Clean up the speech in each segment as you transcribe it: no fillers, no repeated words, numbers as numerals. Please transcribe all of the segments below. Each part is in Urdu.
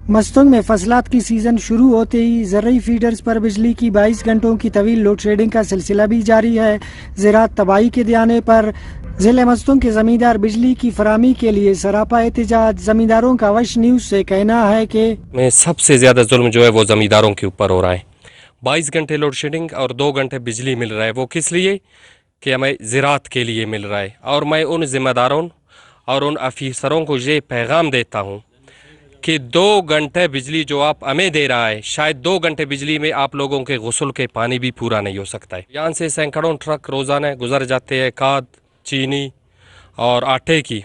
مستونگ میں فصلات کی سیزن شروع ہوتے ہی زرعی فیڈرز پر بجلی کی 22 گھنٹوں کی طویل لوڈ شیڈنگ کا سلسلہ بھی جاری ہے۔ زراعت تباہی کے دیانے پر ضلع مستونگ کے زمیندار بجلی کی فراہمی کے لیے سراپا احتجاج۔ زمینداروں کا وش نیوز سے کہنا ہے کہ میں سب سے زیادہ ظلم جو ہے وہ زمینداروں کے اوپر ہو رہا ہے۔ 22 گھنٹے لوڈ شیڈنگ اور 2 گھنٹے بجلی مل رہا ہے، وہ کس لیے کہ ہمیں زراعت کے لیے مل رہا ہے۔ اور میں ان ذمہ داروں اور ان افیسروں کو یہ پیغام دیتا ہوں کہ 2 گھنٹے بجلی جو آپ ہمیں دے رہا ہے، شاید 2 گھنٹے بجلی میں آپ لوگوں کے غسل کے پانی بھی پورا نہیں ہو سکتا ہے۔ یہاں سے سینکڑوں ٹرک روزانہ گزر جاتے ہیں کھاد، چینی اور آٹے کی۔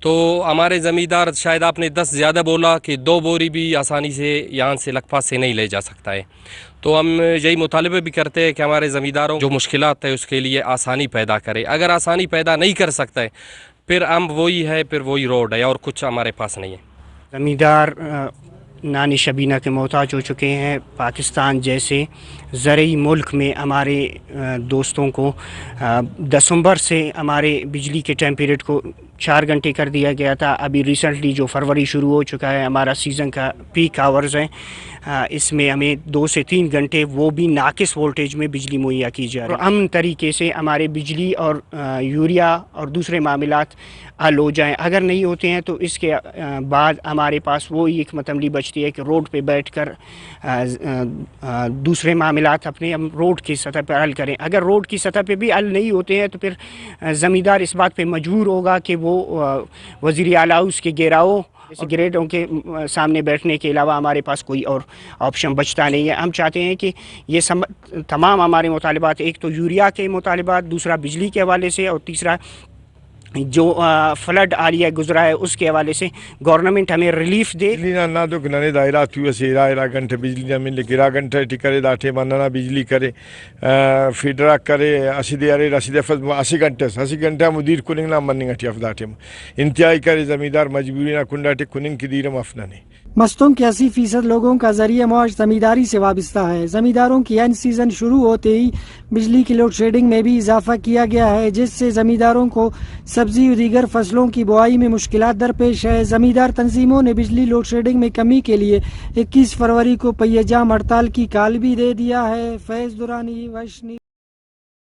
تو ہمارے زمیندار، شاید آپ نے 10 زیادہ بولا، کہ 2 بوری بھی آسانی سے یہاں سے لکھپا سے نہیں لے جا سکتا ہے۔ تو ہم یہی مطالبہ بھی کرتے ہیں کہ ہمارے زمینداروں جو مشکلات ہے اس کے لیے آسانی پیدا کرے۔ اگر آسانی پیدا نہیں کر سکتا ہے پھر ہم وہی ہے، پھر وہی روڈ ہے اور کچھ ہمارے پاس نہیں ہے۔ زمیندار نانی شبینہ کے محتاج ہو چکے ہیں۔ پاکستان جیسے زرعی ملک میں ہمارے دوستوں کو دسمبر سے ہمارے بجلی کے ٹائم پیریڈ کو 4 گھنٹے کر دیا گیا تھا۔ ابھی ریسنٹلی جو فروری شروع ہو چکا ہے، ہمارا سیزن کا پیک آورز ہے، اس میں ہمیں 2 سے 3 گھنٹے وہ بھی ناقص وولٹیج میں بجلی مہیا کی جا رہی ہے۔ امن طریقے سے ہمارے بجلی اور یوریا اور دوسرے معاملات حل ہو جائیں۔ اگر نہیں ہوتے ہیں تو اس کے بعد ہمارے پاس وہ حکمت عملی بچتی ہے کہ روڈ پہ بیٹھ کر دوسرے معاملات اپنے ہم روڈ کی سطح پر حل کریں۔ اگر روڈ کی سطح پہ بھی حل نہیں ہوتے ہیں تو پھر زمیندار اس بات پہ مجبور ہوگا کہ وہ وزیر اعلیٰ ہاؤس کے گھیراؤ گریڈوں کے سامنے بیٹھنے کے علاوہ ہمارے پاس کوئی اور آپشن بچتا نہیں ہے۔ ہم چاہتے ہیں کہ یہ تمام ہمارے مطالبات، ایک تو یوریا کے مطالبات، دوسرا بجلی کے حوالے سے، اور تیسرا جو فلڈ آریہ گزرا ہے اس کے حوالے سے گورنمنٹ ہمیں ریلیف دے۔ نہ تو گنانے دائرہ تو سے را گھنٹے بجلی نہ ملے، گرا گھنٹے ٹکرے داٹھے مننا بجلی کرے فیڈرا کرے 80 دیارے 80 گھنٹے مدیر کننگ نہ مننگ اٹھی افداٹے انتہائی کرے زمیندار مجبوری نہ کنڈاٹے کننگ کی دیرم افنانے۔ مستونگ کے 80% لوگوں کا ذریعہ معاش زمینداری سے وابستہ ہے۔ زمینداروں کی اینڈ سیزن شروع ہوتے ہی بجلی کی لوڈ شیڈنگ میں بھی اضافہ کیا گیا ہے، جس سے زمینداروں کو سبزی و دیگر فصلوں کی بوائی میں مشکلات درپیش ہے۔ زمیندار تنظیموں نے بجلی لوڈ شیڈنگ میں کمی کے لیے 21 فروری کو پہیہ جام ہڑتال کی کال بھی دے دیا ہے۔ فیض درانی، وشنی۔